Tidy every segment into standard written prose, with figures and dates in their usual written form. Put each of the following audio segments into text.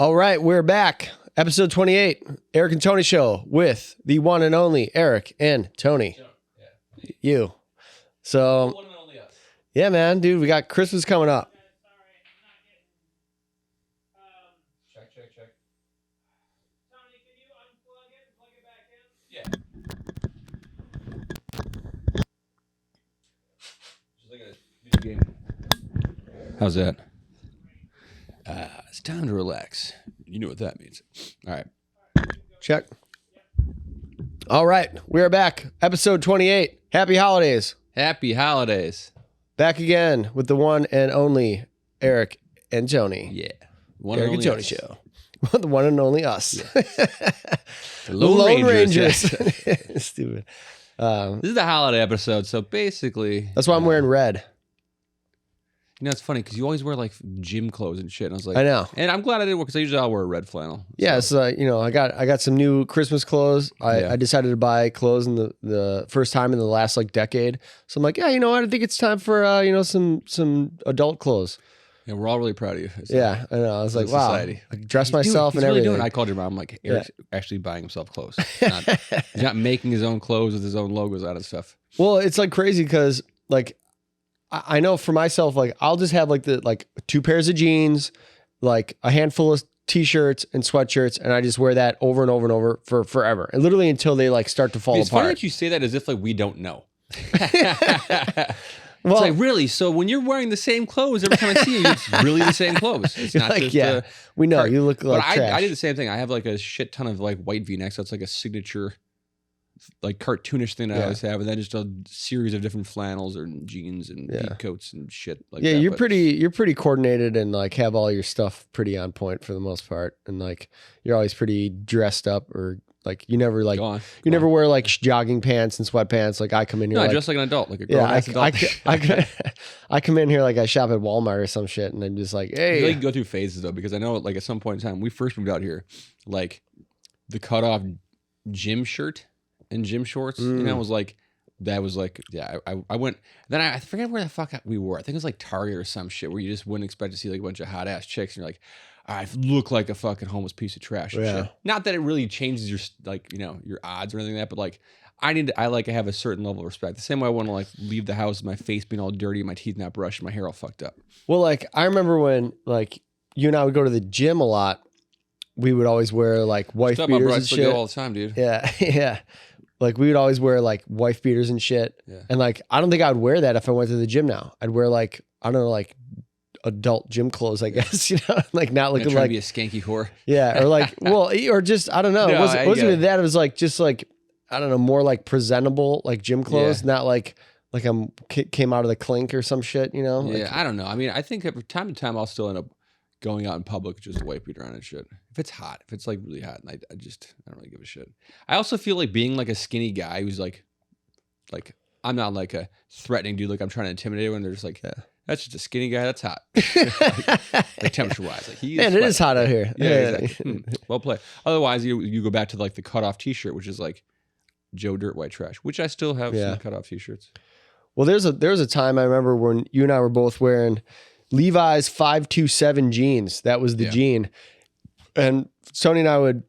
All right, we're back. Episode 28, Eric and Tony Show with the one and only Eric and Tony. Yeah. You. So, one and only us. Yeah, man, dude, we got Christmas coming up. Check. Tony, can you unplug it and plug it back in? Yeah. Just like a video game. How's that? It's time to relax. You know what that means. All right. Check. All right, we're back. Episode 28. Happy holidays. Happy holidays. Back again with the one and only Eric and Tony. Yeah. Eric and Tony Show. The one and only us. Yes. The Lone Rangers. Stupid. This is the holiday episode, so basically... That's why I'm wearing red. You know, it's funny because you always wear like gym clothes and shit. And I was like, I know. And I'm glad I didn't wear because I usually I'll wear a red flannel. Yeah, so I got some new Christmas clothes. I decided to buy clothes in the first time in the last like decade. So I'm like, yeah, you know what? I think it's time for some adult clothes. Yeah, we're all really proud of you. Yeah, I know. I was like, wow. Society. I dressed myself and everything. Doing. I called your mom. I'm like, Eric's actually buying himself clothes. He's not making his own clothes with his own logos out and stuff. Well, it's like crazy because like I know for myself, like I'll just have like two pairs of jeans, like a handful of t-shirts and sweatshirts, and I just wear that over and over and over for forever, and literally until they like start to fall apart. It's funny that you say that as if like we don't know. Well, it's like, really? So when you're wearing the same clothes every time I see you, it's really the same clothes. It's not like, just yeah, we know you look like trash. I did the same thing. I have like a shit ton of like white V-necks. That's like a signature, like cartoonish thing I always have, and then just a series of different flannels or jeans and deep coats and shit like that. Yeah, you're pretty coordinated and like have all your stuff pretty on point for the most part, and like you're always pretty dressed up, or like you never like never wear like jogging pants and sweatpants. Like I come in here, no, like, I dress like an adult, like a grown ass adult. I come in here like I shop at Walmart or some shit, and I'm just like, hey, you like go through phases though, because I know like at some point in time we first moved out here, like the cutoff gym shirt and gym shorts, you know, was like, that was like, yeah, I went, then I forget where the fuck we were. I think it was like Target or some shit where you just wouldn't expect to see like a bunch of hot ass chicks, and you're like, I look like a fucking homeless piece of trash. And shit. Not that it really changes your, like, you know, your odds or anything like that, but like, I like to have a certain level of respect. The same way I want to like leave the house with my face being all dirty, my teeth not brushed, my hair all fucked up. Well, like I remember when like you and I would go to the gym a lot, we would always wear like wife beaters and shit all the time, dude. Yeah, yeah. Like we would always wear like wife beaters and shit. Yeah. And like, I don't think I would wear that if I went to the gym now. I'd wear like, I don't know, like adult gym clothes, I guess, you know, like not looking like to be a skanky whore. Yeah. Or like, well, or just, I don't know. No, it wasn't even that. It was like, just like, I don't know, more like presentable, like gym clothes, not like I'm came out of the clink or some shit, you know? Yeah. Like, I don't know. I mean, I think from time to time I'll still end up going out in public just a white beater on and shit. If it's hot, if it's like really hot, and I don't really give a shit. I also feel like being like a skinny guy who's like I'm not like a threatening dude, like I'm trying to intimidate everyone. They're just like, that's just a skinny guy. That's hot. like temperature wise, like man, it is hot out here. Yeah, exactly. Well played. Otherwise, you go back to like the cutoff t-shirt, which is like Joe Dirt White Trash, which I still have some cutoff t-shirts. Well, there was a time I remember when you and I were both wearing Levi's 527 jeans. That was the jean. And Tony and I would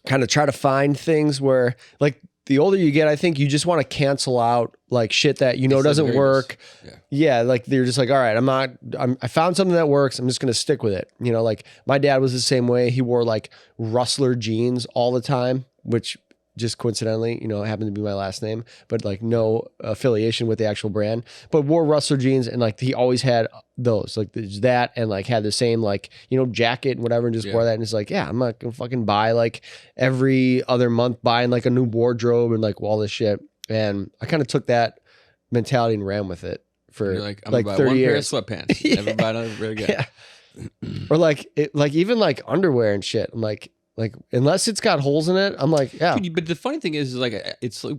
kind of try to find things where, like, the older you get, I think you just want to cancel out like shit that you know doesn't work. Yeah, like they're just like, all right, I found something that works. I'm just going to stick with it. You know, like my dad was the same way. He wore like Rustler jeans all the time, which just coincidentally, you know, happened to be my last name, but like no affiliation with the actual brand, but wore Rustler jeans, and like he always had those, like that, and like had the same like, you know, jacket and whatever, and just wore that. And it's like, yeah, I'm not gonna fucking buy like every other month buying like a new wardrobe and like all this shit. And I kind of took that mentality and ran with it for like, I'm like gonna buy 30 one years. pair of sweatpants. Never buy another pair again. Yeah. Or like even like underwear and shit. I'm like unless it's got holes in it, I'm like, yeah. Dude, but the funny thing is like it's like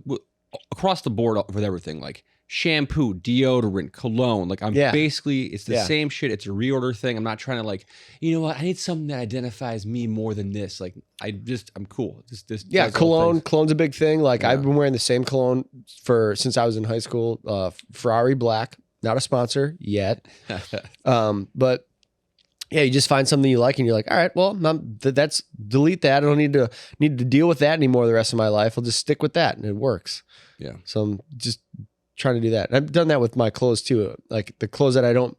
across the board with everything, like shampoo, deodorant, cologne. Like I'm basically, it's the same shit. It's a reorder thing. I'm not trying to like, you know what? I need something that identifies me more than this. Like I'm cool. Yeah, cologne's a big thing. Like I've been wearing the same cologne since I was in high school. Ferrari Black, not a sponsor yet. But Yeah, you just find something you like and you're like, all right, well, that's delete that. I don't need to deal with that anymore the rest of my life. I'll just stick with that and it works. Yeah. So I'm just trying to do that. And I've done that with my clothes too. Like the clothes that I don't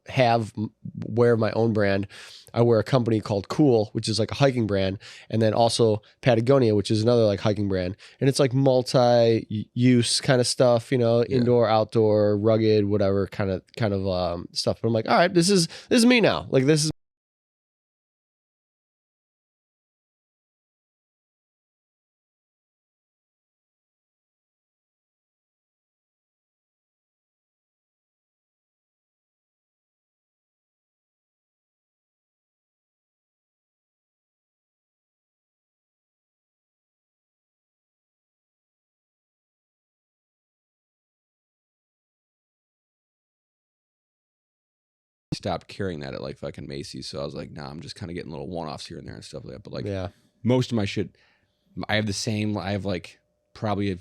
wear my own brand, I wear a company called Cool, which is like a hiking brand, and then also Patagonia, which is another like hiking brand. And it's like multi-use kind of stuff, indoor, outdoor, rugged, whatever kind of stuff. But I'm like, all right, this is me now. Like this is stopped carrying that at like fucking Macy's. So I was like, nah, I'm just kind of getting little one-offs here and there and stuff like that. But like most of my shit, I have like probably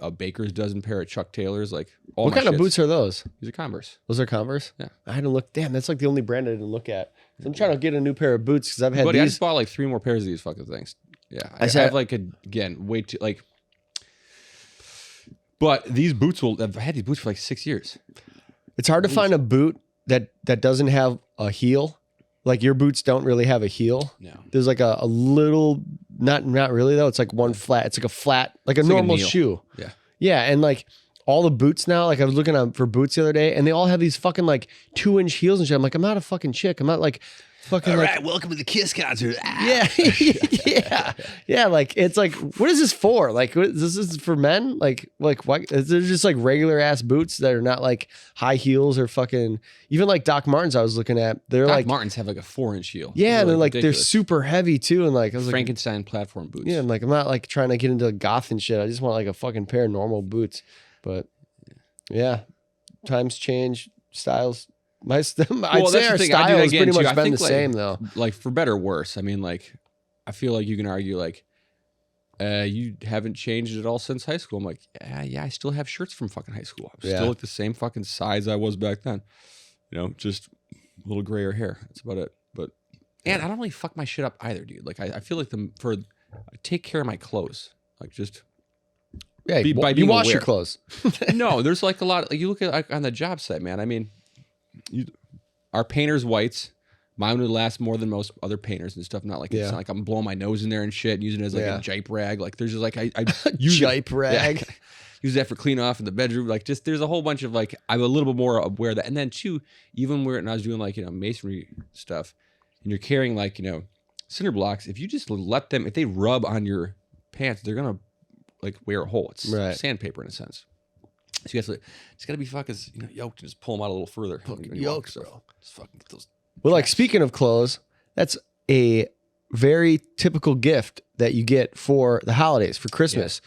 a baker's dozen pair of Chuck Taylors. Like all what my kind of shits. boots are those? These are Converse. Those are Converse? Yeah. I hadn't looked. Damn, that's like the only brand I didn't look at. I'm trying to get a new pair of boots because I've had Buddy, I these. just bought like 3 more pairs of these fucking things. Yeah. I said- have like, again, way too, like, but these boots I've had these boots for like 6 years. It's hard to find a boot that doesn't have a heel. Like your boots don't really have a heel. No. There's like a little, not really though. It's like one flat. It's like a flat, like a normal shoe. Yeah. Yeah. And like all the boots now, like I was looking for boots the other day and they all have these fucking like 2-inch heels and shit. I'm like, I'm not a fucking chick. I'm not like fucking All like, right, welcome to the Kiss concert. yeah. Yeah. Like, it's like, what is this for? Like, this is for men? Like what? They're just like regular ass boots that are not like high heels or fucking, even like Doc Martens I was looking at. They're Doc like, Martens have like a 4-inch heel. yeah. They're like, ridiculous. they're super heavy too. And like, I was like, Frankenstein platform boots. yeah, I'm like, I'm not like trying to get into goth and shit. I just want like a fucking pair of normal boots. But yeah, times change, styles. I'd say our style has pretty much been the same though. Like for better or worse. I mean, like, I feel like you can argue like, you haven't changed at all since high school. I'm like, yeah, I still have shirts from fucking high school. I'm still like the same fucking size I was back then. Just a little grayer hair. That's about it. But and I don't really fuck my shit up either, dude. Like I feel like I take care of my clothes. Like just yeah, by you being wash aware. your clothes. No, there's like a lot. Like you look at like, on the job site, man. I mean, our painters' whites. Mine would last more than most other painters and stuff. Not like it's not like I'm blowing my nose in there and shit, and using it as like a jipe rag. Like there's just like I use jipe rag. Yeah, use that for clean off in the bedroom. Like just there's a whole bunch of like I'm a little bit more aware of that. And then too, even when I was doing like masonry stuff, and you're carrying like cinder blocks. If you just let them, if they rub on your pants, they're gonna like wear a hole. It's sandpaper in a sense. So you have to, it's got to be fucking yoked and just pull them out a little further. Yoked, bro. Just fucking get those. Well, like speaking of clothes, that's a very typical gift that you get for the holidays, for Christmas.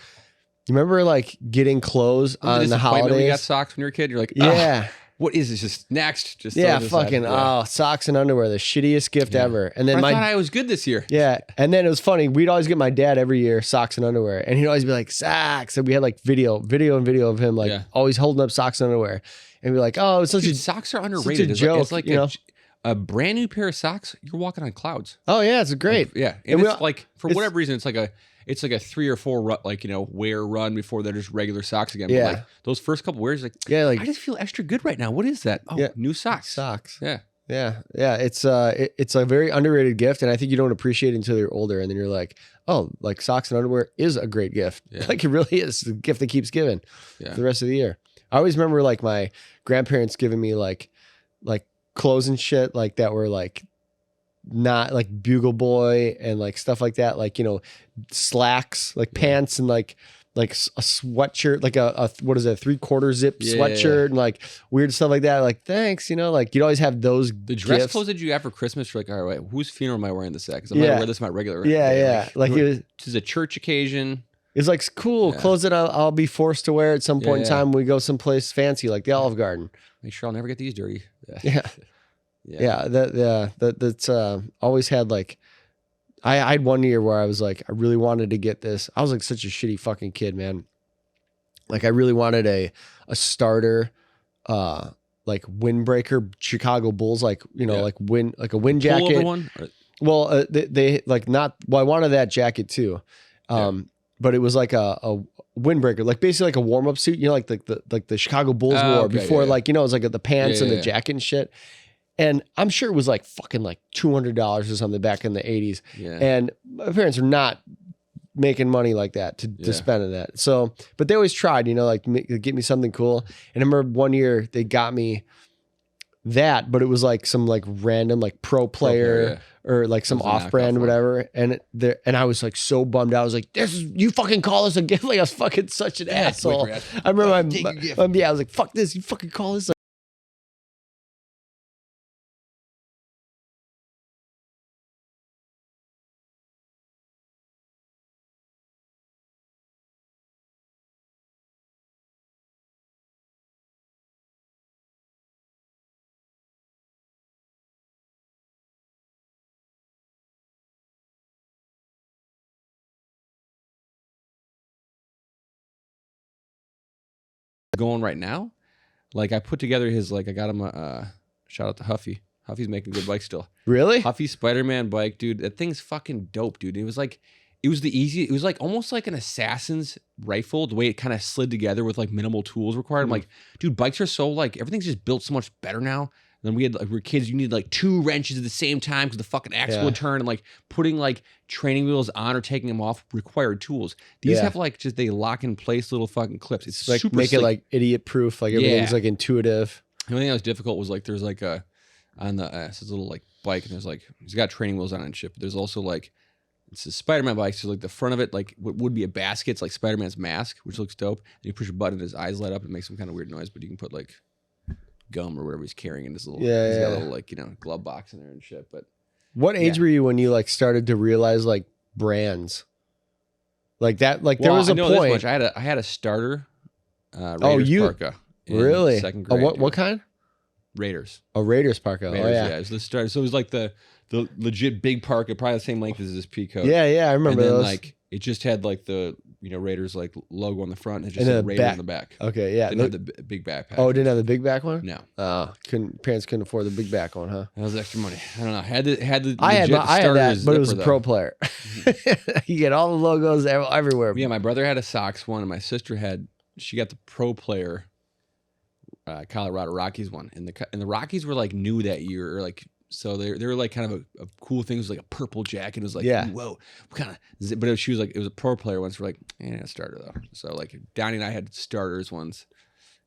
You remember like getting clothes on the holidays? When you got socks when you were a kid, you're like, yeah. What is this? Just next. Just fucking socks and underwear, the shittiest gift ever. And then I thought I was good this year. Yeah, and then it was funny. We'd always get my dad every year socks and underwear, and he'd always be like socks. And we had like video of him like always holding up socks and underwear, and be like, oh, it's such a socks are underrated. Such a joke. It's like a brand new pair of socks. You're walking on clouds. Oh yeah, it's great. Yeah, and it's like for whatever reason, it's like a 3 or 4 wear run before they're just regular socks again. Yeah. But like those first couple wears, like I just feel extra good right now. What is that? Oh, new socks. Socks. Yeah. Yeah. Yeah. It's a very underrated gift, and I think you don't appreciate it until you're older, and then you're like, oh, like socks and underwear is a great gift. Yeah. Like it really is the gift that keeps giving for the rest of the year. I always remember like my grandparents giving me like clothes and shit like that were like not like Bugle Boy and like stuff like that, like slacks, like pants and like a sweatshirt, like a what is it, 3/4 zip sweatshirt and like weird stuff like that. Like thanks, like you'd always have those. The dress gifts. Clothes that you have for Christmas, you're like, all right, whose funeral am I wearing this at? Because I'm gonna wear this my regular. Yeah. Like this is a church occasion. It's like cool clothes that I'll be forced to wear at some point in time when we go someplace fancy like the Olive Garden. Make sure I'll never get these dirty. That's always had like I had one year where I was like I really wanted to get this. I was like such a shitty fucking kid, man. Like I really wanted a starter like windbreaker Chicago Bulls, like, you know, like a wind Pullover jacket. one? Well, they like not, well, I wanted that jacket too. But it was like a windbreaker, like basically like a warm up suit, you know, like the Chicago Bulls wore before, like, you know, it was like the pants and the jacket and shit. And I'm sure it was like fucking like $200 or something back in the 80s. Yeah. And my parents are not making money like that to spend on that. So, but they always tried, you know, like get me something cool. And I remember one year they got me that, but it was like some like random like pro player or like some off brand or whatever. And I was like so bummed out. I was like, you fucking call this a gift? Like I was fucking such an asshole. I remember I was like, fuck this. You fucking call this going right now. Like I put together his, like I got him shout out to Huffy. Huffy's making good bikes still. Really? Huffy Spider-Man bike, dude. That thing's fucking dope, dude. It was like it was like almost like an assassin's rifle, the way it kind of slid together with like minimal tools required. I'm like, dude, bikes are so like everything's just built so much better now. Then we were kids, you need like 2 wrenches at the same time because the fucking axle would turn, and like putting like training wheels on or taking them off required tools. These have like just they lock in place little fucking clips. It's like super make slick. it like idiot proof, like everything's like intuitive. The only thing that was difficult was like there's like a on the this little like bike, and there's like he's got training wheels on it and shit. But there's also like it's a Spider-Man bike, so like the front of it, like what would be a basket, it's like Spider-Man's mask, which looks dope. And you push a button, his eyes light up, and it makes some kind of weird noise. But you can put like gum or whatever he's carrying in his little, he's got a little like, you know, glove box in there and shit. But what age were you when you like started to realize like brands like that? Like there was a point. I had a starter Raiders parka. Really? Second grade. What kind? Raiders. A Raiders parka. Raiders, it was the starter. So it was like the legit big parka, probably the same length as this pea coat. Yeah, I remember and then, those. Like it just had like the, you know, Raiders like logo on the front, and it just said Raiders on the back. Okay, yeah. Didn't have the big backpack. Oh, didn't have the big back one? No. Parents couldn't afford the big back one, huh? That was extra money. I don't know. I had the I had that, but it was a pro player. You get all the logos everywhere. Yeah, my brother had a Sox one, and my sister she got the pro player Colorado Rockies one, and the Rockies were like new that year, or like. So they were like kind of a cool thing. It was like a purple jacket. It was like, whoa, what kind of? But she was like, it was a pro player ones. We're like, a starter though. So like Donnie and I had starters ones,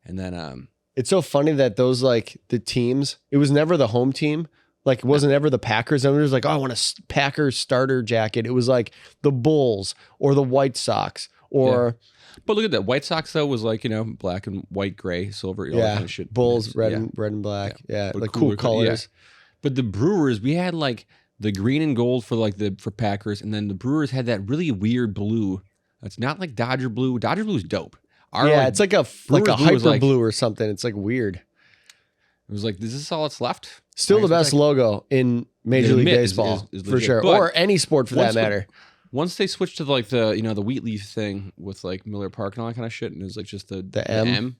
and then it's so funny that those like the teams. It was never the home team. Like it wasn't ever the Packers. And it was like, oh, I want a Packers starter jacket. It was like the Bulls or the White Sox or. Yeah. But look at that. White Sox though was like, you know, black and white, gray, silver, all that kind of shit. Bulls, red and black. Yeah, like cool colors. Yeah. But the Brewers, we had like the green and gold for like for Packers, and then the Brewers had that really weird blue. It's not like Dodger blue. Dodger blue is dope. It's like a hyper blue or something. It's like weird. It was like, is this all that's left? Still the best logo in Major League Baseball is for sure, or any sport for that matter. Once they switched to like the, you know, the wheat leaf thing with like Miller Park and all that kind of shit, and it was like just the M.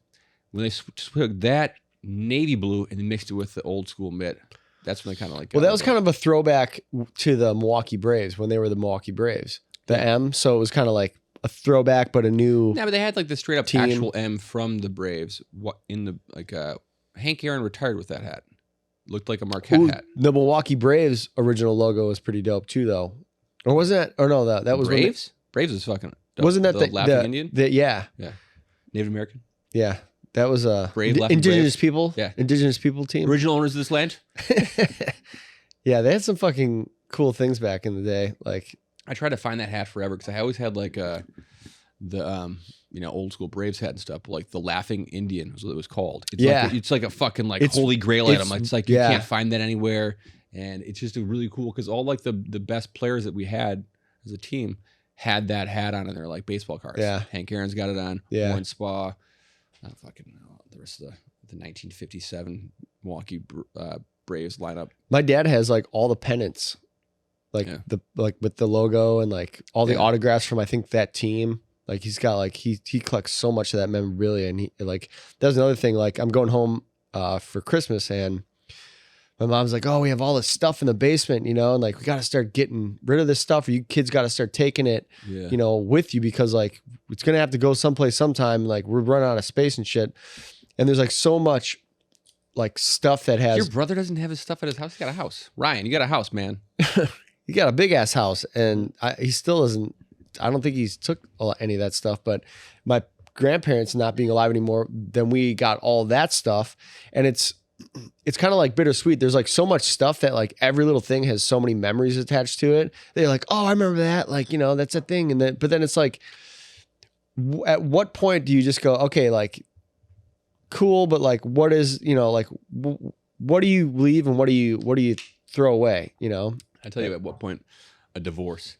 When they took that navy blue and then mixed it with the old school mitt. That's when they kind of like. Well, that was kind of a throwback to the Milwaukee Braves when they were the Milwaukee Braves. The M, so it was kind of like a throwback, but a new. Yeah, but they had like the straight up team. Actual M from the Braves. What in the like? Hank Aaron retired with that hat. Looked like a Marquette hat. The Milwaukee Braves original logo was pretty dope too, though. Or wasn't that? Or no, that was Braves. Braves was fucking. Dope. Wasn't that the Laughing Indian? Yeah. Native American. Yeah. That was a indigenous people. Yeah. Indigenous people team. Original owners of this land. Yeah, they had some fucking cool things back in the day. Like I tried to find that hat forever because I always had like the you know, old school Braves hat and stuff, but like the Laughing Indian was what it was called. It's like a fucking like holy grail item. It's like you can't find that anywhere, and it's just a really cool because all like the best players that we had as a team had that hat on in their like baseball cards. Yeah, Hank Aaron's got it on. Yeah, Warren Spa. I don't fucking know the rest of the 1957 Milwaukee Braves lineup. My dad has like all the pennants, like with the logo and like all the autographs from I think that team. Like he's got like he collects so much of that memorabilia, and he like that's another thing. Like I'm going home for Christmas, and my mom's like, "Oh, we have all this stuff in the basement, you know, and like we got to start getting rid of this stuff. Or you kids got to start taking it, you know, with you because like it's gonna have to go someplace sometime. Like we're running out of space and shit. And there's like so much like stuff that has. Your brother doesn't have his stuff at his house. He got a house. Ryan, you got a house, man. He got a big ass house, and he still doesn't. I don't think he's took any of that stuff. But my grandparents not being alive anymore, then we got all that stuff, and it's kind of like bittersweet. There's like so much stuff that like every little thing has so many memories attached to it. They're like, oh, I remember that. Like, you know, that's a thing. And then, but then it's like, at what point do you just go, okay, like cool, but like, what is, you know, like, what do you leave and what do you throw away? You know, I tell you at what point, a divorce.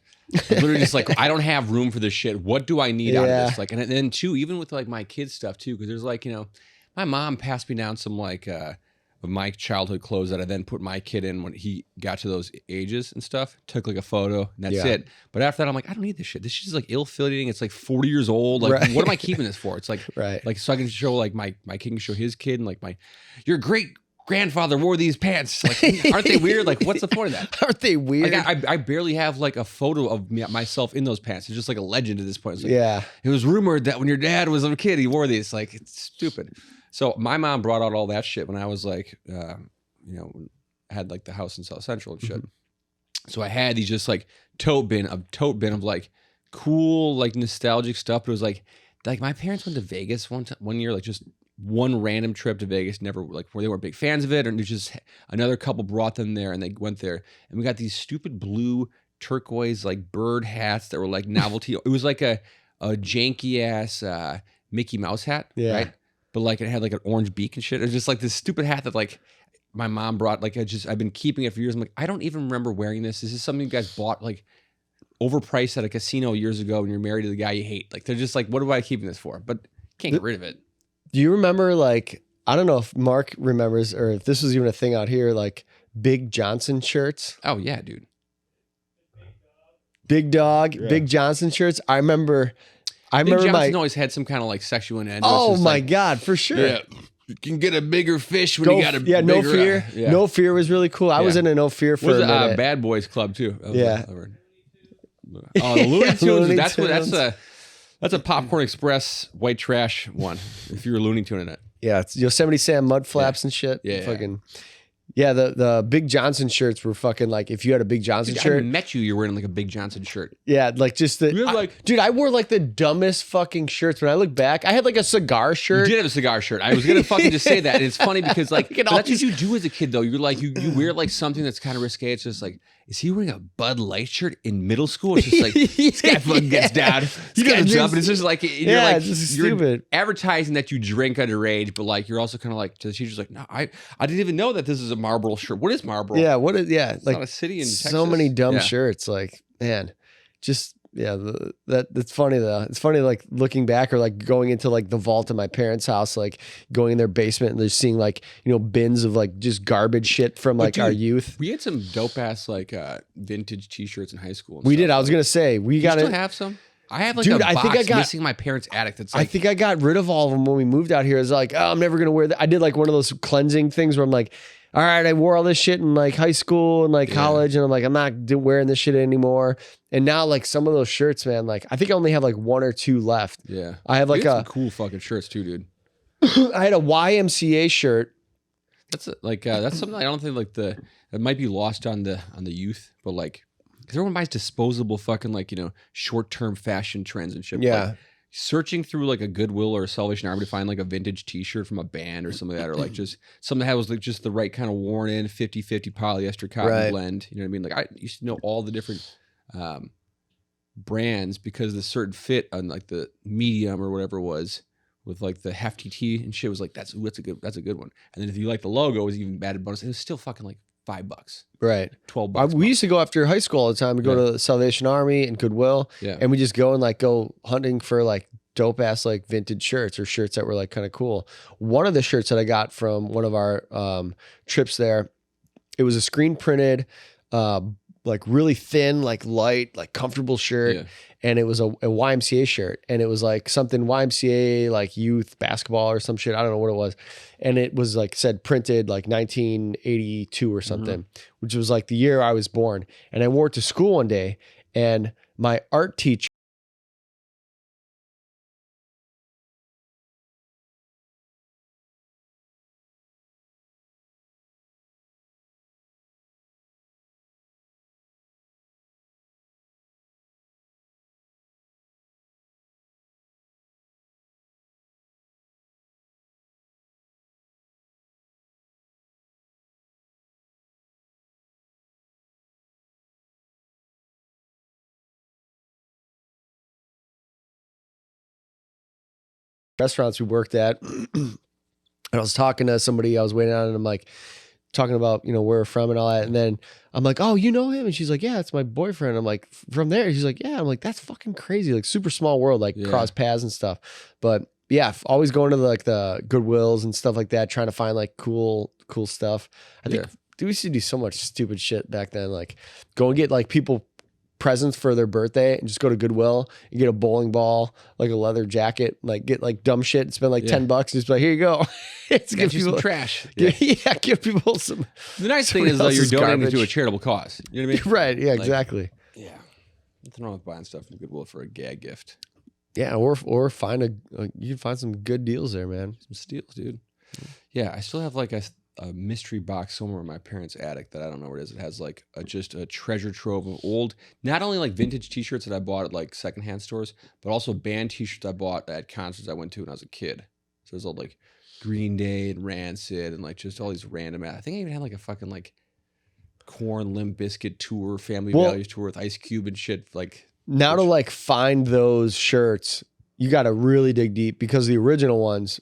Literally just like, I don't have room for this shit. What do I need out of this? Like, and then too, even with like my kids stuff too, because there's like, you know, my mom passed me down some like of my childhood clothes that I then put my kid in when he got to those ages and stuff. Took like a photo and that's it. But after that, I'm like, I don't need this shit. This shit is like ill-fitting. It's like 40 years old. Like, what am I keeping this for? It's like, like so I can show like my kid can show his kid and like your great grandfather wore these pants. Like, aren't they weird? Like, what's the point of that? Aren't they weird? Like, I barely have like a photo of myself in those pants. It's just like a legend at this point. It's like, it was rumored that when your dad was a kid, he wore these. Like, it's stupid. So my mom brought out all that shit when I was like, you know, had like the house in South Central and shit. So I had these just like tote bin of like cool, like nostalgic stuff. But it was like my parents went to Vegas one year, like just one random trip to Vegas, never like where they weren't big fans of it. And there's just another couple brought them there and they went there. And we got these stupid blue turquoise, like bird hats that were like novelty. It was like a janky ass Mickey Mouse hat, right? But like it had like an orange beak and shit. It was just like this stupid hat that like my mom brought. Like I've been keeping it for years. I'm like, I don't even remember wearing this. This is something you guys bought like overpriced at a casino years ago when you're married to the guy you hate. Like they're just like, what am I keeping this for? But can't get rid of it. Do you remember like, I don't know if Mark remembers or if this was even a thing out here, like Big Johnson shirts? Oh yeah, dude. Big Dog, Big Johnson shirts. I remember Big Johnson always had some kind of like sexual innuendo. Oh my God, for sure. Yeah. You can get a bigger fish when you got a bigger... No Fear. Yeah. No Fear was really cool. I was in a No Fear for a minute. Bad Boys Club too. Oh, the Looney Tunes. That's a Popcorn Express white trash one. If you're a Looney Tune in it. Yeah, it's Yosemite Sam mud flaps and shit. Yeah, the Big Johnson shirts were fucking like, if you had a Big Johnson shirt. I met you were wearing like a Big Johnson shirt. Yeah, like just dude, I wore like the dumbest fucking shirts. When I look back, I had like a cigar shirt. You did have a cigar shirt. I was going to fucking just say that. And it's funny because like, that's what you do as a kid though. You're like, you wear like something that's kind of risque. It's just like, is he wearing a Bud Light shirt in middle school? It's just like, this guy fucking gets down. He gets up and it's just like, you're stupid. Advertising that you drink underage, but like, you're also kind of like, to the teacher's like, no, I didn't even know that this is a Marlboro shirt. What is Marlboro? Yeah, it's like not a city in Texas. So many dumb shirts. Like, man, just that's funny though. It's funny like looking back or like going into like the vault of my parents' house, like going in their basement and they're seeing like, you know, bins of like just garbage shit from like our youth. We had some dope ass like vintage t-shirts in high school. We did. I was gonna say we got to still have some. I have like a box missing my parents' attic. That's like, I think I got rid of all of them when we moved out here. It's like, oh, I'm never gonna wear that. I did like one of those cleansing things where I'm like, all right, I wore all this shit in like high school and like college, and I'm like, I'm not wearing this shit anymore. And now like some of those shirts, man, like I think I only have like one or two left. Yeah, I have like some cool fucking shirts too, dude. I had a YMCA shirt. That's that's something I don't think like it might be lost on the youth, but like because everyone buys disposable fucking like, you know, short-term fashion trends and shit. Yeah. Like, searching through like a Goodwill or a Salvation Army to find like a vintage t-shirt from a band or something like that, or like just something that was like just the right kind of worn in 50-50 polyester cotton blend. You know what I mean? Like I used to know all the different brands because the certain fit on like the medium or whatever it was with like the hefty tee and shit was like, that's a good one. And then if you like the logo, it was even added bonus. It was still fucking like $5. Right. $12. We used to go after high school all the time. We go to the Salvation Army and Goodwill. Yeah. And we just go and like go hunting for like dope ass like vintage shirts or shirts that were like kind of cool. One of the shirts that I got from one of our trips there, it was a screen printed like really thin, like light, like comfortable shirt. Yeah. And it was a YMCA shirt, and it was like something YMCA, like youth basketball or some shit. I don't know what it was. And it was like said printed like 1982 or something, which was like the year I was born. And I wore it to school one day, and my art teacher, restaurants we worked at, and I was talking to somebody I was waiting on, and I'm like talking about, where we're from and all that. And then I'm like, oh, you know him? And she's like, yeah, it's my boyfriend. I'm like, from there? She's like, yeah. I'm like, that's fucking crazy. Like super small world, like cross paths and stuff. But yeah, always going to the Goodwills and stuff like that, trying to find like cool stuff. I think we used to do so much stupid shit back then. Like go and get like people presents for their birthday and just go to Goodwill and get a bowling ball, like a leather jacket, like get like dumb shit, spend like $10 and just be like, here you go. It's give people some trash. Give people some. The nice thing is though, you're donating to a charitable cause. You know what I mean? Right. Yeah, like, exactly. Yeah. Nothing wrong with buying stuff from Goodwill for a gag gift. Yeah. Or find you can find some good deals there, man. Some steals, dude. Yeah. I still have like a mystery box somewhere in my parents' attic that I don't know where it is. It has like just a treasure trove of old, not only like vintage t-shirts that I bought at like secondhand stores, but also band t-shirts I bought at concerts I went to when I was a kid. So there's all like Green Day and Rancid and like just all these random, I think I even had like a fucking like Korn Limp Bizkit tour, Family Values tour with Ice Cube and shit. Like now to like find those shirts, you got to really dig deep because the original ones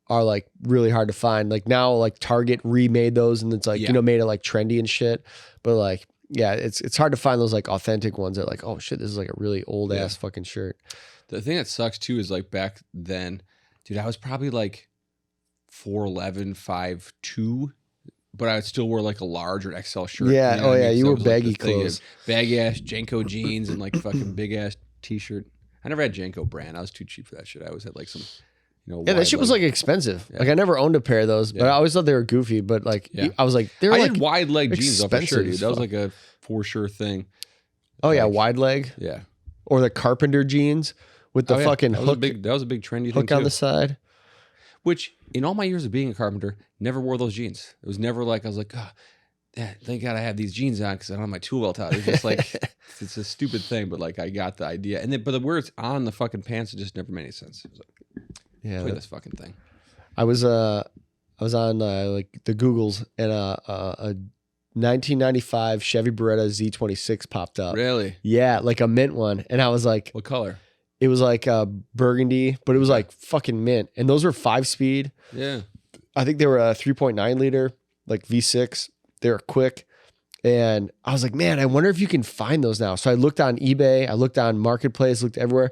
are like really hard to find. Like now, like Target remade those, and it's like made it like trendy and shit. But like, yeah, it's hard to find those like authentic ones that like, oh shit, this is like a really old ass fucking shirt. The thing that sucks too is like back then, dude, I was probably like 4'11", 5'2", but I would still wear like a large or XL shirt. Yeah, you know what I mean? you So were it was, like, baggy clothes, baggy ass Janko jeans and like fucking big ass t-shirt. I never had Janko brand. I was too cheap for that shit. I always had like some. That shit was like expensive. Yeah. Like I never owned a pair of those, but I always thought they were goofy. But like I was like, I did wide leg jeans off a shirt, dude. That was like a for sure thing. Oh yeah, wide leg. Yeah, or the carpenter jeans with the fucking hook. That was a big trendy hook thing on the side. Which in all my years of being a carpenter, never wore those jeans. It was never like I was like, oh, thank God I have these jeans on because I don't have my tool belt out. It's just like it's a stupid thing, but like I got the idea. And then, but where it's on the fucking pants, it just never made any sense. It was like, play this fucking thing. I was on like the Googles, and a 1995 Chevy Beretta Z26 popped up. Really? Yeah, like a mint one, and I was like, what color? It was like burgundy, but it was like fucking mint, and those were 5-speed. Yeah, I think they were a 3.9 liter, like V6. They were quick, and I was like, man, I wonder if you can find those now. So I looked on eBay, I looked on Marketplace, looked everywhere.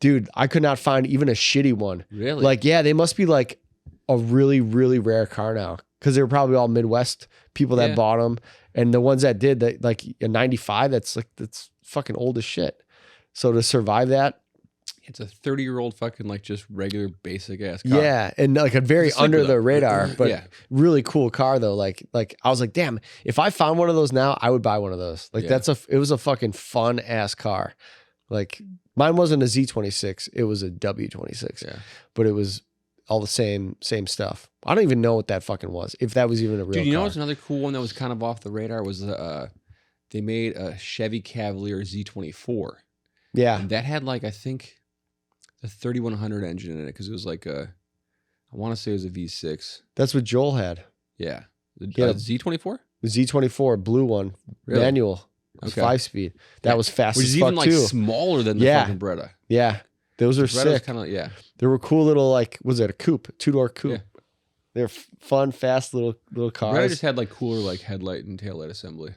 Dude, I could not find even a shitty one. Really? Like, yeah, they must be like a really, really rare car now because they were probably all Midwest people that bought them. And the ones that did, that like a 95, that's fucking old as shit. So to survive that. It's a 30-year-old fucking like just regular basic ass car. Yeah, and like a very under the radar, but really cool car though. Like I was like, damn, if I found one of those now, I would buy one of those. Like it was a fucking fun ass car. Like mine wasn't a Z26, it was a W26. Yeah. But it was all the same stuff. I don't even know what that fucking was. If that was even a real Dude, you car. know what's another cool one that was kind of off the radar was they made a Chevy Cavalier Z24. Yeah. And that had like I think the 3100 engine in it because it was like I want to say it was a V6. That's what Joel had. Yeah. The Z24? The Z24 blue one, manual. It was 5-speed. That was fast as fuck too. Which is even like smaller than the fucking Beretta. Yeah. Those are sick. Kinda, They were cool little like, was it a coupe? 2-door coupe. Yeah. They're fun, fast little cars. Beretta just had like cooler like headlight and taillight assembly.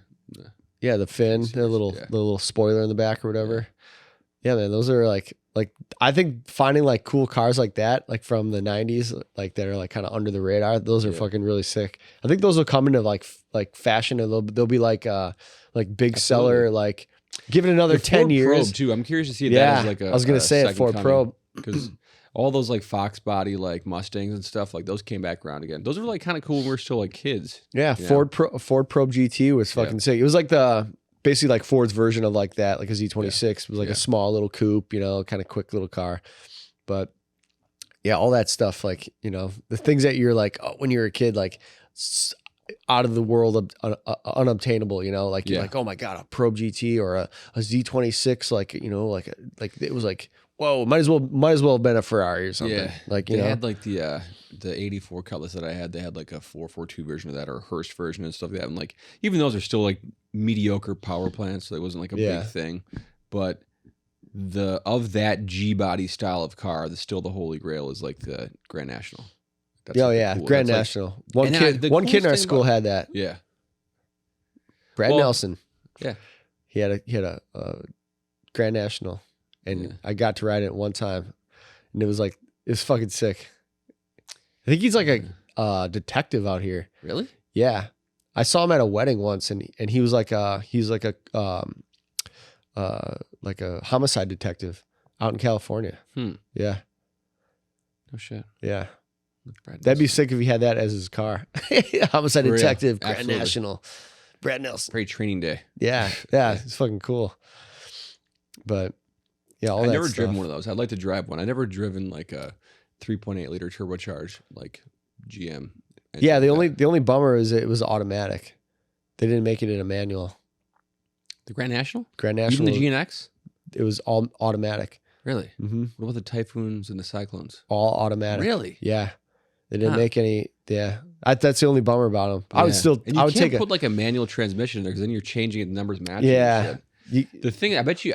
Yeah, the fin, the little spoiler in the back or whatever. Yeah, man, those are like I think finding like cool cars like that, like from the 90s, like that are like kind of under the radar, those are fucking really sick. I think those will come into like fashion, and they'll be like big seller, like give it another The 10 Ford years. Probe too. I'm curious to see if Yeah, that is like I was gonna say a Ford Probe. because all those like Fox body like Mustangs and stuff like those came back around again. Those were like kind of cool when we were still like kids. Yeah, you Ford Probe GT was fucking sick. It was like basically like Ford's version of like that, like a Z26. It was like a small little coupe, you know, kind of quick little car. But yeah, all that stuff, like, you know, the things that you're like, oh, when you're a kid, like out of the world, unobtainable, you know, like you're like, oh my God, a Probe GT or a Z26, like, you know, like it was like, whoa, might as well have been a Ferrari or something. Yeah, like, they had like the 84 Cutlass that I had. They had like a 442 version of that or a Hurst version and stuff like that. And like even those are still like mediocre power plants, so it wasn't like a big thing. But of that G body style of car, still the holy grail is like the Grand National. That's cool. Grand That's National. One kid in our school had that. Yeah, Brad Nelson. Yeah, he had a Grand National. And I got to ride it one time, and it was fucking sick. I think he's like a detective out here. Really? Yeah, I saw him at a wedding once, and he was like a homicide detective out in California. Yeah. No shit. Yeah. That'd be sick if he had that as his car. Homicide detective, Grand National, Brad Nelson. Great training day. Yeah, yeah, it's fucking cool. But. Yeah, I never driven one of those. I'd like to drive one. I never driven like a 3.8 liter turbocharged like GM. Yeah, the only bummer is it was automatic. They didn't make it in a manual. The Grand National? Grand National. Even the GNX? It was all automatic. Really? Mm-hmm. What about the Typhoons and the Cyclones? All automatic. Really? Yeah. They didn't make any. Yeah, that's the only bummer about them. I would still. And you I would can't take put like a manual transmission in there because then you're changing it. The numbers match. Yeah. The thing I bet you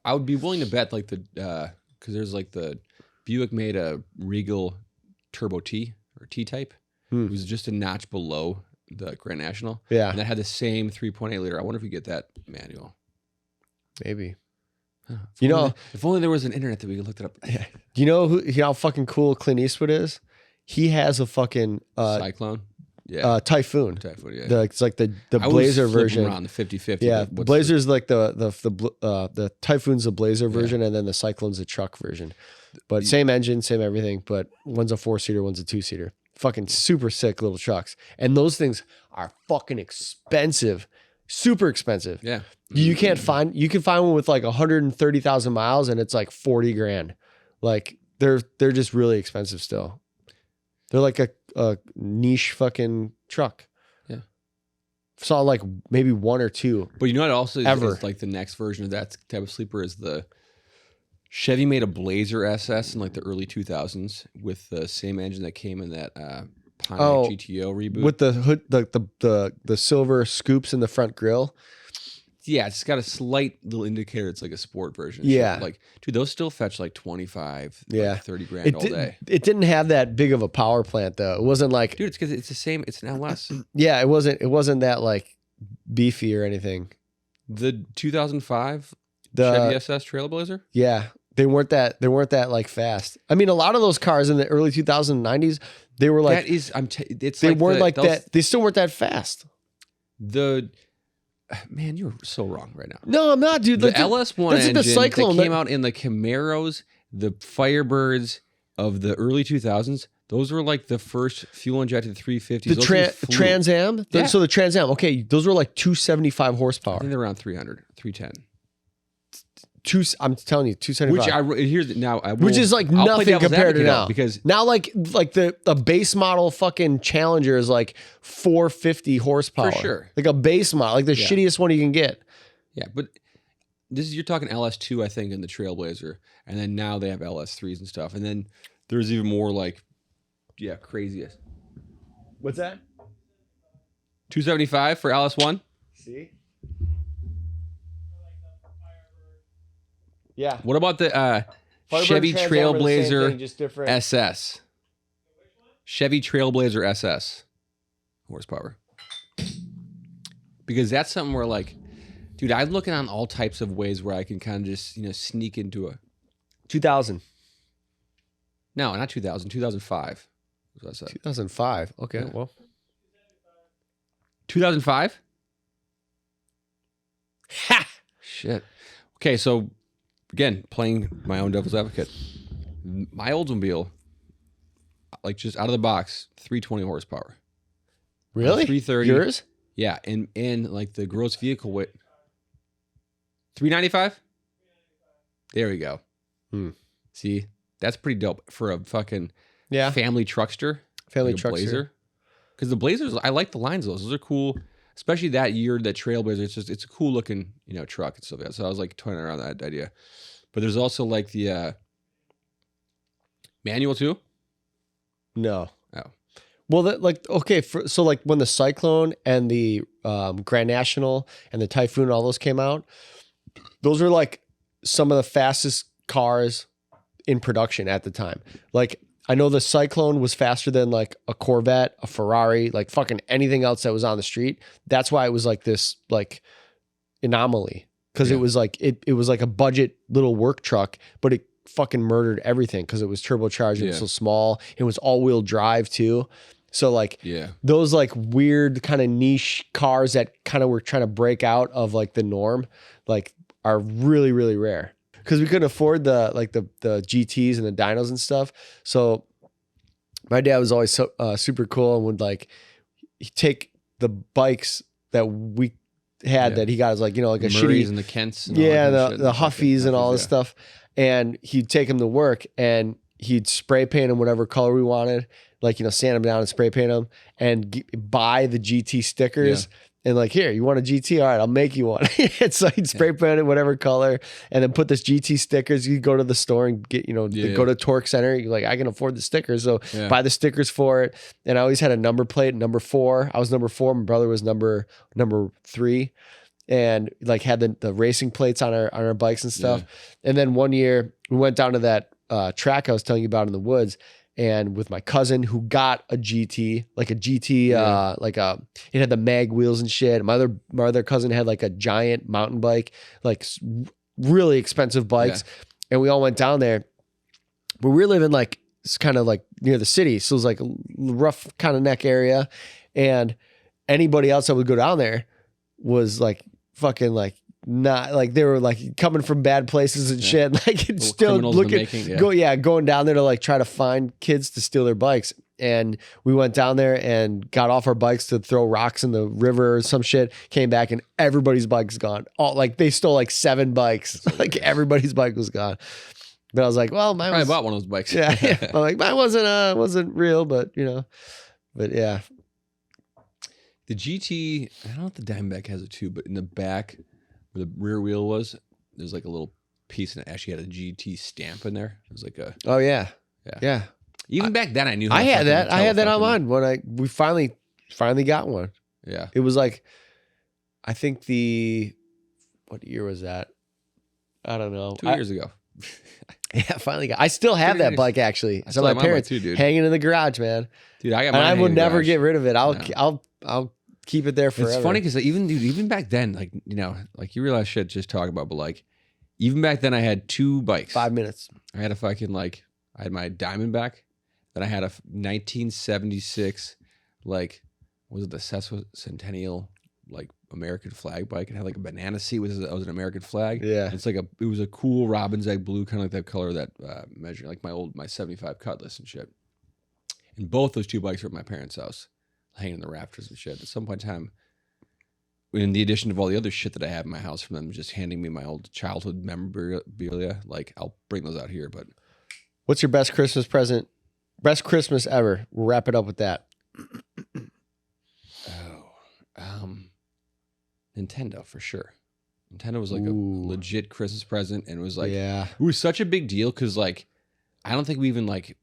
I would be willing to bet like because there's like the Buick made a Regal Turbo T or T-Type. It was just a notch below the Grand National. Yeah. And that had the same 3.8 liter. I wonder if you get that manual. Maybe. Huh. If only there was an internet that we could look it up. Yeah. You know how fucking cool Clint Eastwood is? He has a fucking Cyclone. Yeah. Typhoon. Yeah. It's like the Blazer version. Around the 50-50. Yeah. The Blazer's like the Typhoon's the Blazer version, and then the Cyclone's the truck version. But same engine, same everything, but one's a 4-seater, one's a 2-seater. Fucking super sick little trucks. And those things are fucking expensive. Super expensive. Yeah. You can find one with like 130,000 miles and it's like 40 grand. Like they're just really expensive still. They're like a niche fucking truck. Yeah. Saw like maybe one or two. But you know what also is like the next version of that type of sleeper is the Chevy made a Blazer SS in like the early 2000s with the same engine that came in that Pontiac GTO reboot. With the hood, the silver scoops in the front grille. Yeah, it's got a slight little indicator. It's like a sport version. Yeah. Like, dude, those still fetch like 25, like 30 grand all day. It didn't have that big of a power plant though. It wasn't like, dude, it's because it's the same. It's an LS. Yeah, it wasn't that like beefy or anything. The 2005 Chevy SS Trailblazer. Yeah, they weren't that like fast. I mean, a lot of those cars in the early 2090s, they were like they weren't like that. They still weren't that fast. Man, you're so wrong right now. No, I'm not, dude. The LS1 engine the Cyclone that came out in the Camaros, the Firebirds of the early 2000s, those were like the first fuel-injected 350s. The Trans Am? Yeah. So the Trans Am, okay, those were like 275 horsepower. I think they're around 300, 310. I'm telling you, 275. Which is like nothing compared to now. Because now, like the base model fucking Challenger is like 450 horsepower. For sure. Like a base model, like the shittiest one you can get. Yeah, but you're talking LS2, I think, in the Trailblazer. And then now they have LS3s and stuff. And then there's even more like, craziest. What's that? 275 for LS1? See? Yeah. What about the Chevy Trailblazer SS? Chevy Trailblazer SS horsepower. Because that's something where like Dude, I'm looking on all types of ways where I can kind of just, sneak into a... 2000. No, not 2000, 2005. That's what I said. 2005. Okay, Yeah. well. 2005? Ha! Shit. Okay, so, again, playing my own devil's advocate. My Oldsmobile, like just out of the box, 320 horsepower. Really? 330. Yours? Yeah, and like the gross vehicle weight. 395? There we go. See, that's pretty dope for a fucking family truckster. Family like truckster. Blazer. Because the Blazers, I like the lines of those. Those are cool. Especially that year, that Trailblazer. It's a cool looking, truck and stuff like that. So I was like toying around that idea. But there's also like the manual too. No. Oh. Well, so like when the Cyclone and the Grand National and the Typhoon and all those came out, those are like some of the fastest cars in production at the time. Like I know the Cyclone was faster than like a Corvette, a Ferrari, like fucking anything else that was on the street. That's why it was like this like anomaly, because it was like it was like a budget little work truck, but it fucking murdered everything because it was turbocharged. It was so small. It was all-wheel drive too. So like those like weird kind of niche cars that kind of were trying to break out of like the norm, like are really, really rare. Because we couldn't afford the GTs and the dynos and stuff. So my dad was always super cool and would like take the bikes that we had that he got as like, like a Murrays shitty and the Kents. And the Huffies and all this stuff. And he'd take them to work and he'd spray paint them whatever color we wanted, like, sand them down and spray paint them and buy the GT stickers. And like, here, you want a GT? All right, I'll make you one. And so he'd spray paint it whatever color and then put this GT stickers. You go to the store and get, go to Torque Center. You're like, I can afford the stickers. So buy the stickers for it. And I always had a number plate, number 4. I was number 4. My brother was number 3. And like had the racing plates on our bikes and stuff. And then one year we went down to that track I was telling you about in the woods. And with my cousin who got a GT, it had the mag wheels and shit. My other cousin had like a giant mountain bike, like really expensive bikes. And we all went down there, but we were living like, it's kind of like near the city. So it was like a rough kind of neck area. And anybody else that would go down there was like fucking like, not like they were like coming from bad places and shit. Like it's still looking, going down there to like try to find kids to steal their bikes. And we went down there and got off our bikes to throw rocks in the river or some shit. Came back and everybody's bike's gone. All like they stole like 7 bikes. Like everybody's bike was gone. But I was like, well, mine probably bought one of those bikes. I'm like, mine wasn't real, but but yeah. The GT, I don't know if the Diamondback has it too, but in the back, where the rear wheel was, there's like a little piece and it actually had a GT stamp in there. It was like a yeah. Even back then, I knew. I had that on mine when we finally got one. Yeah, it was like, I think what year was that? I don't know. 2 years ago. Yeah, finally got. I still have that bike actually. So my parents too, dude. Hanging in the garage, man. Dude, I got. And I will never get rid of it. I'll keep it there forever. It's funny because even back then, like like you realize shit just talking about, but like even back then I had 2 bikes. 5 minutes. I had a fucking I had my Diamondback, then I had a 1976 was it the Centennial like American flag bike? It had like a banana seat that was an American flag. Yeah, it's like it was a cool robin's egg blue, kind of like that color that measure like my 75 Cutlass and shit. And both those 2 bikes were at my parents' house, hanging in the rafters and shit. At some point in time, in the addition of all the other shit that I have in my house from them, just handing me my old childhood memorabilia, like I'll bring those out here. But what's your best Christmas present? Best Christmas ever. We'll wrap it up with that. Nintendo for sure. Nintendo was like a legit Christmas present, and it was like it was such a big deal because like I don't think we even like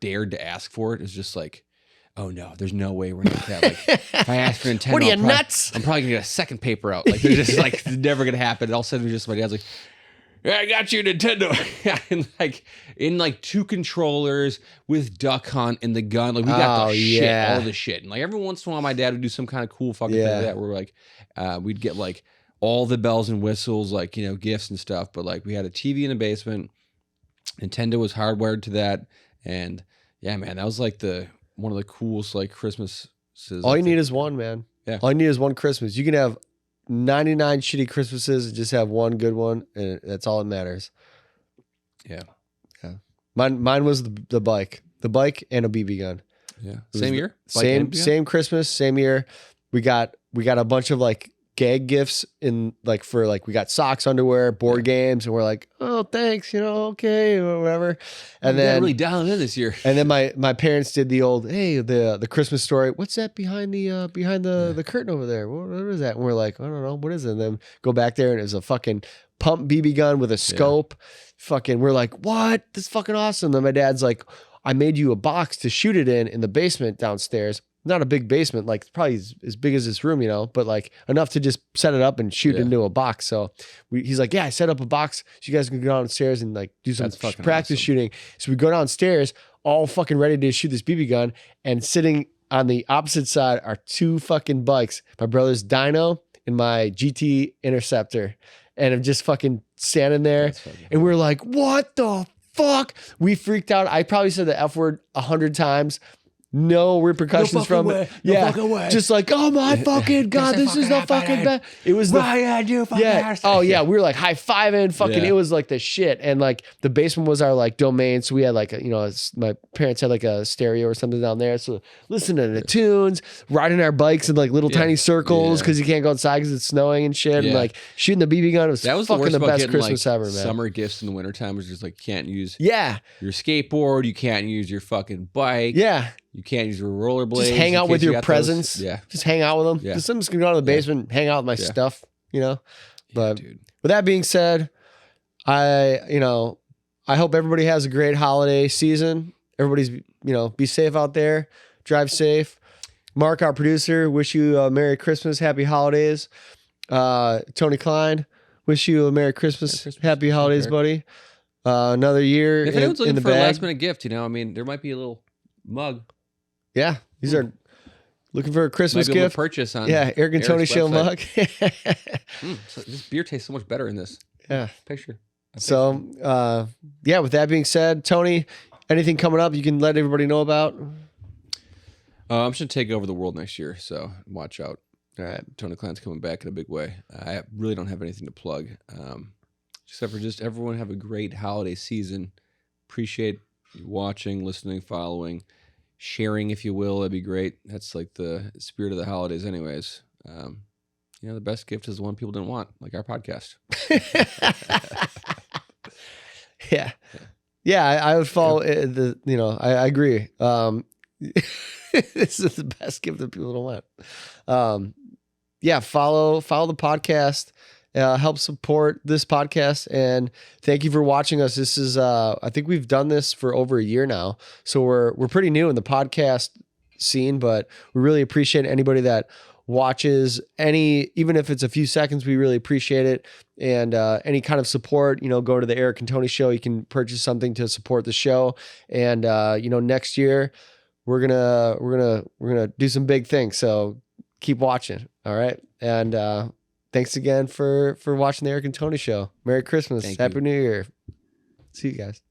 dared to ask for it. It was just like, oh no, there's no way we're gonna get that. Like if I ask for Nintendo, what are you nuts? I'm probably gonna get a second paper out. Like they're just like it's never gonna happen. And all of a sudden, just my dad's like, yeah, I got you Nintendo. And like in like 2 controllers with Duck Hunt and the gun. Like we got all the shit. And like every once in a while, my dad would do some kind of cool fucking thing like that where like we'd get like all the bells and whistles, like, gifts and stuff. But like we had a TV in the basement. Nintendo was hardwired to that. And yeah, man, that was like one of the coolest like Christmases. All you need is one, man. Yeah. All you need is one Christmas. You can have 99 shitty Christmases and just have one good one. And that's all that matters. Yeah. Yeah. Mine was the bike and a BB gun. Yeah. Same year? Same Christmas, same year. We got a bunch of like gag gifts in like for like we got socks, underwear, board games, and we're like, oh thanks, okay, or whatever. And then really dialing in this year. And then my parents did the old, hey, the Christmas story. What's that behind the curtain over there? What is that? And we're like, I don't know, what is it? And then go back there and it was a fucking pump BB gun with a scope. Fucking, we're like, what? This is fucking awesome. Then my dad's like, I made you a box to shoot it in the basement downstairs. Not a big basement, like probably as big as this room, but like enough to just set it up and shoot into a box. So he's like, yeah, I set up a box so you guys can go downstairs and like do some practice shooting. So we go downstairs, all fucking ready to shoot this BB gun, and sitting on the opposite side are two fucking bikes, my brother's Dyno and my GT Interceptor. And I'm just fucking standing there, and we're like, what the fuck? We freaked out. I probably said the F word 100 times. No repercussions from it. Yeah, just like, oh my fucking God, this is the fucking best. It was Oh yeah, we were like high fiving, fucking. It was like the shit, and like the basement was our like domain, so we had like my parents had like a stereo or something down there, so listening to the tunes, riding our bikes in like little tiny circles because you can't go outside because it's snowing and shit, and like shooting the BB gun. That was fucking the best Christmas ever, man. Summer gifts in the wintertime was just like can't use your skateboard, you can't use your fucking bike. Yeah. You can't use your rollerblades. Just hang out with your presents. Yeah. Just hang out with them. Yeah. Just someone's going to go to the basement, hang out with my stuff, But with that being said, I hope everybody has a great holiday season. Everybody's, be safe out there. Drive safe. Mark, our producer, wish you a Merry Christmas, Happy Holidays. Tony Klein, wish you a Merry Christmas, Happy Holidays, buddy. Another year if anyone's looking for a last minute gift, there might be a little mug. Yeah, these are looking for a Christmas gift. Purchase on Eric and Tony show mug. So this beer tastes so much better in this. Picture. So, with that being said, Tony, anything coming up you can let everybody know about? I'm just gonna take over the world next year, so watch out. All right, Tony Klein's coming back in a big way. I really don't have anything to plug, except for just everyone have a great holiday season. Appreciate you watching, listening, following. Sharing, if you will, that'd be great. That's like the spirit of the holidays anyways. The best gift is the one people didn't want, like our podcast. I would follow I agree. This is the best gift that people don't want. Follow the podcast. Help support this podcast, and thank you for watching us. This is I think we've done this for over a year now, so we're pretty new in the podcast scene, but we really appreciate anybody that watches, even if it's a few seconds. We really appreciate it, and any kind of support, go to the Eric and Tony show. You can purchase something to support the show, and next year we're gonna do some big things, so keep watching. All right, and thanks again for watching the Eric and Tony show. Merry Christmas. Happy New Year. See you guys.